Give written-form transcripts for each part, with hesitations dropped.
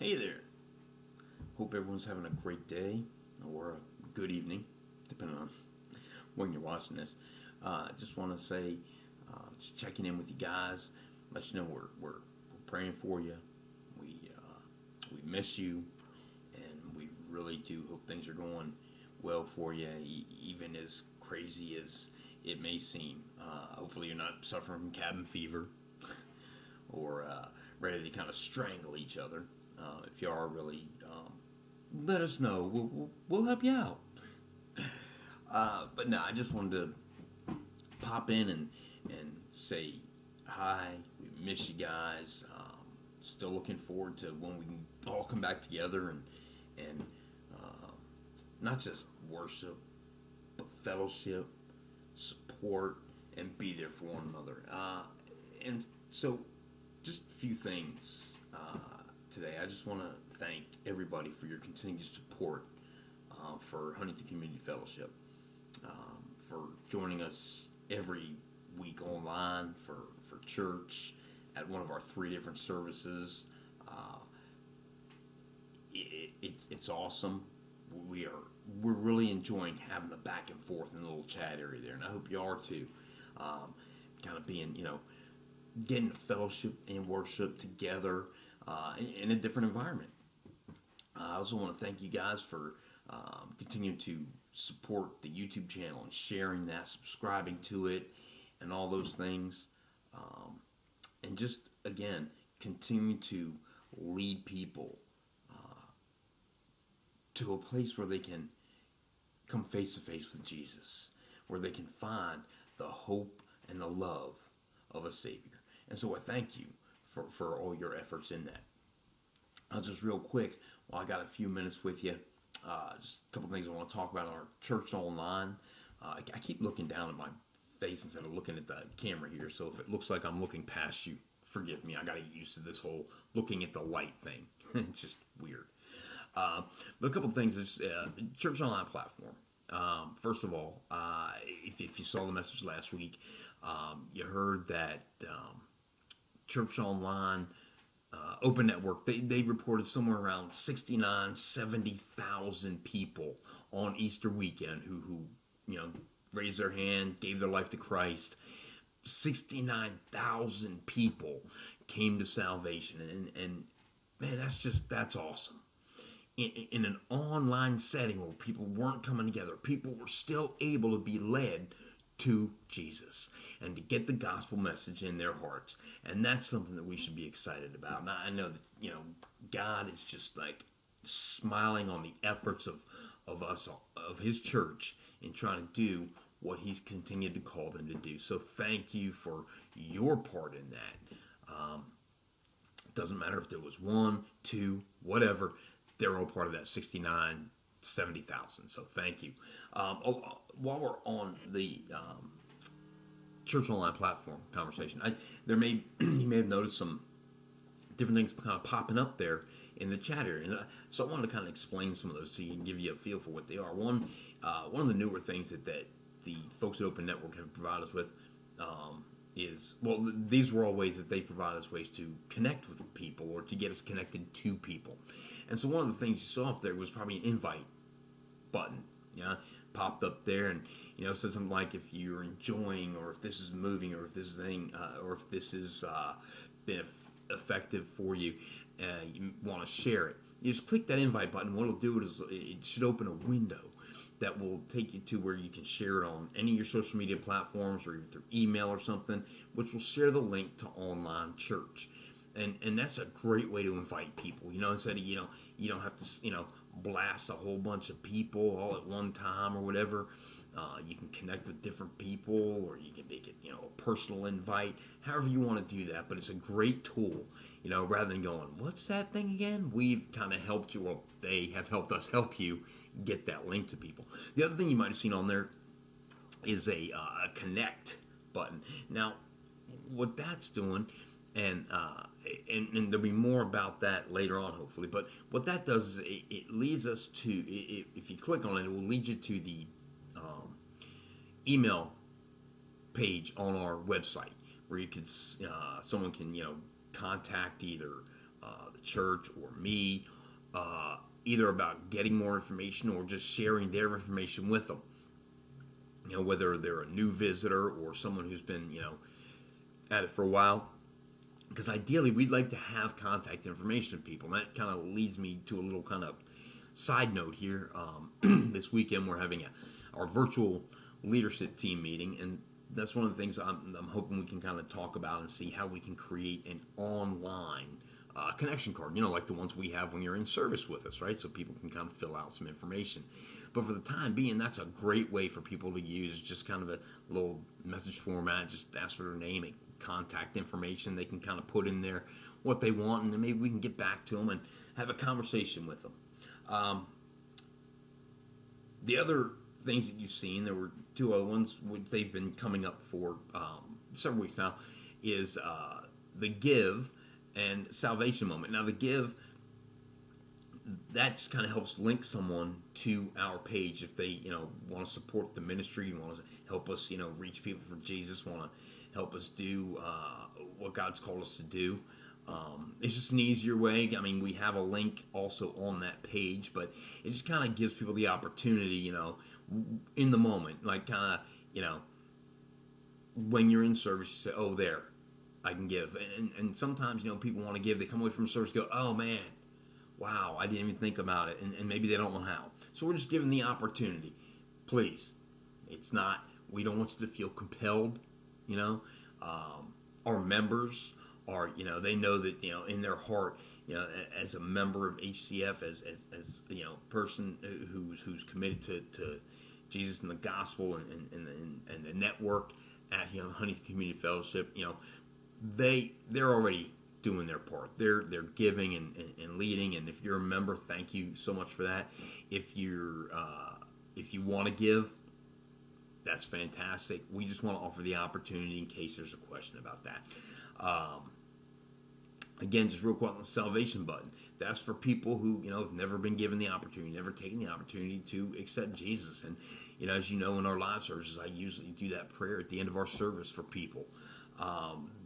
Hey there. Hope everyone's having a great day or a good evening, depending on when you're watching this. Just want to say, just checking in with you guys, let you know we're praying for you. We miss you, and we really do hope things are going well for you, even as crazy as it may seem. Hopefully, you're not suffering from cabin fever or ready to kind of strangle each other. If you are really, let us know. We'll help you out. But no, I just wanted to pop in and say hi. We miss you guys. Still looking forward to when we can all come back together and not just worship, but fellowship, support, and be there for one another. And so, just a few things today. I just want to thank everybody for your continued support for Huntington Community Fellowship, for joining us every week online for church at one of our three different services. It's awesome. We are we're really enjoying having the back and forth in the little chat area there, and I hope you are too. Kind of being getting fellowship and worship together in a different environment. I also want to thank you guys for continuing to support the YouTube channel and sharing that, subscribing to it, and all those things. And just, again, continue to lead people to a place where they can come face to face with Jesus, where they can find the hope and the love of a Savior. And so I thank you for all your efforts in that. Just real quick, while I got a few minutes with you, just a couple things I want to talk about on our church online. I keep looking down at my face instead of looking at the camera here, so if it looks like I'm looking past you, forgive me. I got to get used to this whole looking at the light thing. It's just weird. But a couple things. Church online platform. First of all, if you saw the message last week, you heard that Church Online Open Network, they reported somewhere around 69, 70,000 people on Easter weekend who raised their hand, gave their life to Christ. 69,000 people came to salvation, and man, that's awesome. In an online setting where people weren't coming together, people were still able to be led to Jesus and to get the gospel message in their hearts. And that's something that we should be excited about. And I know that, God is just like smiling on the efforts of us, of his church, in trying to do what he's continued to call them to do. So thank you for your part in that. Doesn't matter if there was one, two, whatever. They're all part of that 69, 70,000. So thank you. While we're on the church online platform conversation, you may have noticed some different things kind of popping up there in the chat area. And so I wanted to kind of explain some of those to you and give you a feel for what they are. One of the newer things that the folks at Open Network have provided us with these were all ways that they provide us ways to connect with people or to get us connected to people. And so one of the things you saw up there was probably an invite button. Popped up there and said something like, if you're enjoying, or if this is moving, or if this thing, or if this has been effective for you, you want to share it. You just click that invite button. What it'll do is it should open a window that will take you to where you can share it on any of your social media platforms or even through email or something, which will share the link to online church. And that's a great way to invite people. Instead of you don't have to blast a whole bunch of people all at one time or whatever. You can connect with different people, or you can make it a personal invite. However you want to do that, but it's a great tool. Rather than going, what's that thing again? We've kind of helped you. Well, they have helped us help you get that link to people. The other thing you might have seen on there is a connect button. Now, what that's doing, and there'll be more about that later on, hopefully. But what that does is it leads us to, if you click on it, it will lead you to the email page on our website where you could someone can contact either the church or me, either about getting more information or just sharing their information with them. Whether they're a new visitor or someone who's been, at it for a while. Because ideally, we'd like to have contact information of people. And that kind of leads me to a little kind of side note here. This weekend, we're having our virtual leadership team meeting, and that's one of the things I'm hoping we can kind of talk about and see how we can create an online connection card, like the ones we have when you're in service with us, right? So people can kind of fill out some information. But for the time being, that's a great way for people to use just kind of a little message format, just ask for their name and contact information. They can kind of put in there what they want, and then maybe we can get back to them and have a conversation with them. The other things that you've seen, there were two other ones, they've been coming up for several weeks now, is the Give and Salvation Moment. Now, the Give, that just kind of helps link someone to our page if they, want to support the ministry, want to help us, reach people for Jesus, want to help us do what God's called us to do. It's just an easier way. I mean, we have a link also on that page, but it just kind of gives people the opportunity, in the moment, like kind of, when you're in service, you say, oh, there, I can give. And sometimes, people want to give. They come away from service and go, oh, man, wow, I didn't even think about it. And maybe they don't know how. So we're just giving the opportunity. Please, we don't want you to feel compelled, Our members are, they know that, in their heart, as a member of HCF, as person who's committed to Jesus and the gospel and the network at Honey Community Fellowship, they're already doing their part. They're giving and leading, and if you're a member, thank you so much for that. If you want to give, that's fantastic. We just want to offer the opportunity in case there's a question about that. Again, just real quick on the salvation button. That's for people who, have never been given the opportunity, never taken the opportunity to accept Jesus. And, as you know, in our live services, I usually do that prayer at the end of our service for people.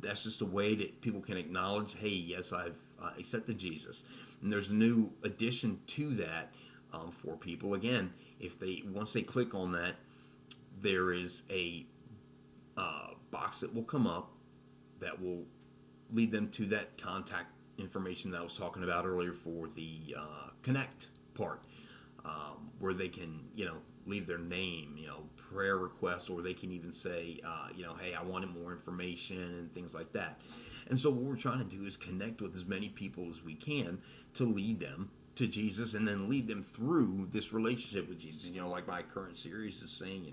That's just a way that people can acknowledge, hey, yes, I've accepted Jesus. And there's a new addition to that for people. Again, once they click on that, there is a box that will come up that will lead them to that contact information that I was talking about earlier for the connect part, where they can, leave their name, prayer requests, or they can even say, hey, I wanted more information and things like that. And so what we're trying to do is connect with as many people as we can to lead them to Jesus and then lead them through this relationship with Jesus. Like my current series is saying,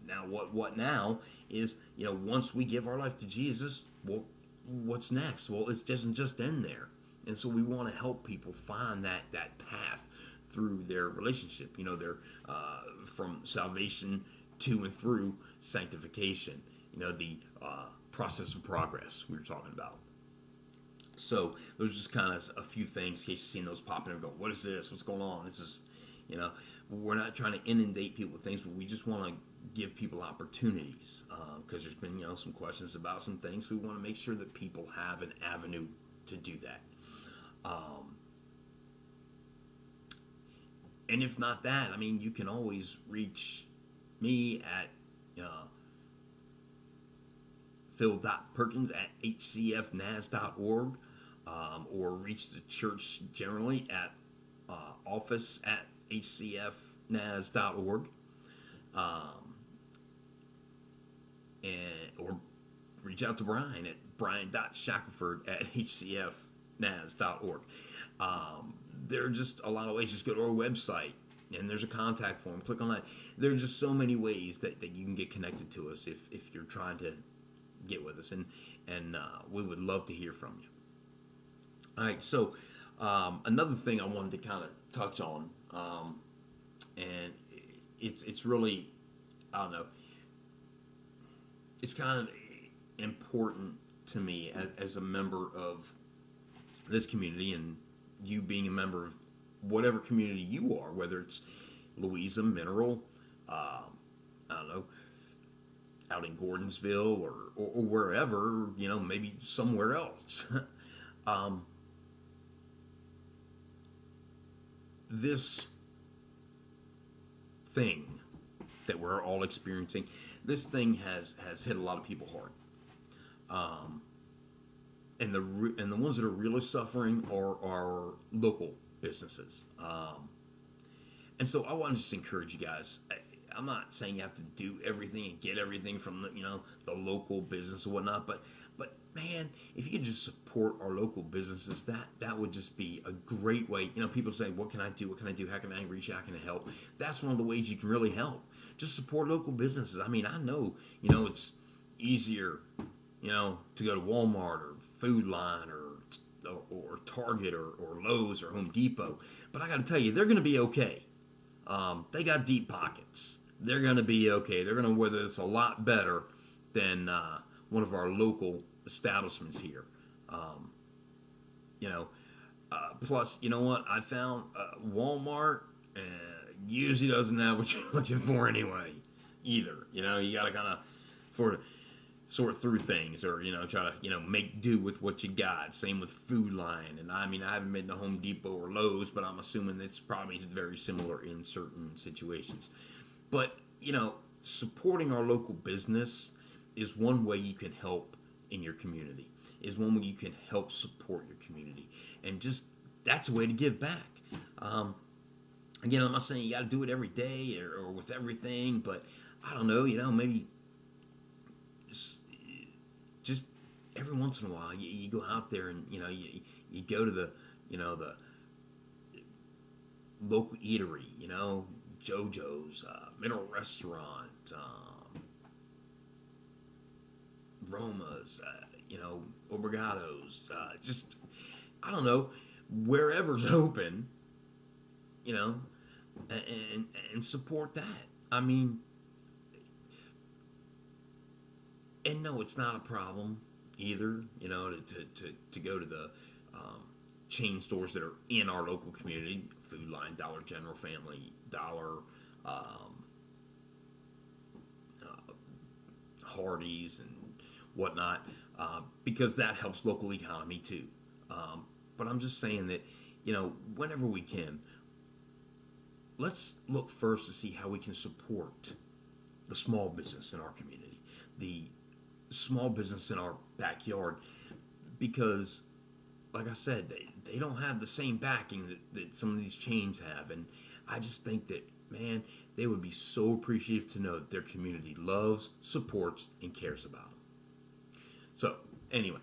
now what now is, once we give our life to Jesus, well, what's next? Well, it doesn't just end there. And so we want to help people find that path through their relationship, their from salvation to and through sanctification, the process of progress we were talking about. So those are just kind of a few things in case you've seen those popping and go, what is this? What's going on? This is, we're not trying to inundate people with things, but we just want to give people opportunities because there's been, some questions about some things. We want to make sure that people have an avenue to do that. And if not that, you can always reach me at phil.perkins@hcfnas.org or reach the church generally at office@hcfnas.org or reach out to Brian at brian.shackelford@hcfnas.org. There are just a lot of ways. Just go to our website, and there's a contact form. Click on that. There are just so many ways that you can get connected to us if you're trying to get with us, and we would love to hear from you. All right, so another thing I wanted to kind of touch on, and it's really, I don't know, it's kind of important to me as a member of this community, and you being a member of whatever community you are, whether it's Louisa, Mineral, I don't know, out in Gordonsville or wherever, maybe somewhere else. this thing that we're all experiencing, this thing has hit a lot of people hard. Um, and the ones that are really suffering are local businesses. And so I want to just encourage you guys. I'm not saying you have to do everything and get everything from the local business or whatnot, but man, if you could just support our local businesses, that would just be a great way. People say, "What can I do? What can I do? How can I reach out? How can I help?" That's one of the ways you can really help. Just support local businesses. I mean, I know it's easier to go to Walmart or Food Line or Target or Lowe's or Home Depot, but I got to tell you, they're going to be okay. They got deep pockets. They're going to be okay. They're going to weather this a lot better than one of our local establishments here. Um, you know, Plus, you know what? I found Walmart usually doesn't have what you're looking for anyway, either. You got to kind of for sort through things, or try to make do with what you got. Same with Food Line, and I mean, I haven't been to Home Depot or Lowe's, but I'm assuming it's probably very similar in certain situations. But supporting our local business is one way you can help in your community. Is one way you can help support your community, and just that's a way to give back. Um, Again, I'm not saying you got to do it every day or with everything, but I don't know. Maybe just every once in a while, you go out there and you go to the local eatery, JoJo's, Mineral Restaurant, Roma's, Obrigato's, just I don't know, wherever's open, you know, and support that. I mean, and no, it's not a problem either, to go to the chain stores that are in our local community, Food Line, Dollar General, Family Dollar, um, uh, Hardee's, and whatnot, because that helps local economy too. But I'm just saying that, whenever we can, let's look first to see how we can support the small business in our community, the small business in our backyard, because, like I said, they don't have the same backing that some of these chains have. And I just think that, man, they would be so appreciative to know that their community loves, supports, and cares about them. So, anyway,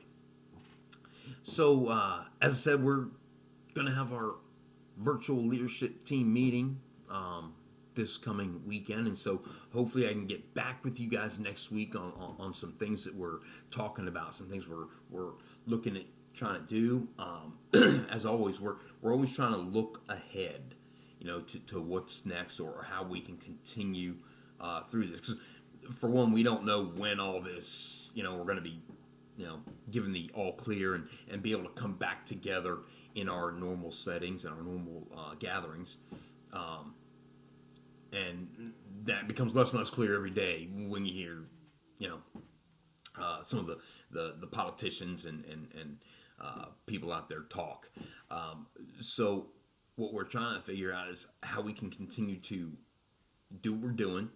as I said, we're going to have our virtual leadership team meeting this coming weekend, and so hopefully I can get back with you guys next week on some things that we're talking about, some things we're looking at trying to do. As always, we're always trying to look ahead, to what's next, or how we can continue through this. Because for one, we don't know when all this, we're going to be, given the all clear and be able to come back together in our normal settings and our normal gatherings. And that becomes less and less clear every day when you hear, some of the politicians and people out there talk. So what we're trying to figure out is how we can continue to do what we're doing,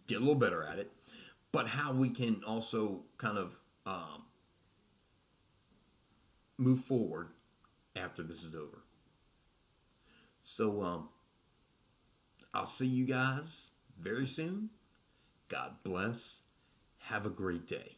get a little better at it, but how we can also kind of move forward after this is over. So I'll see you guys very soon. God bless. Have a great day.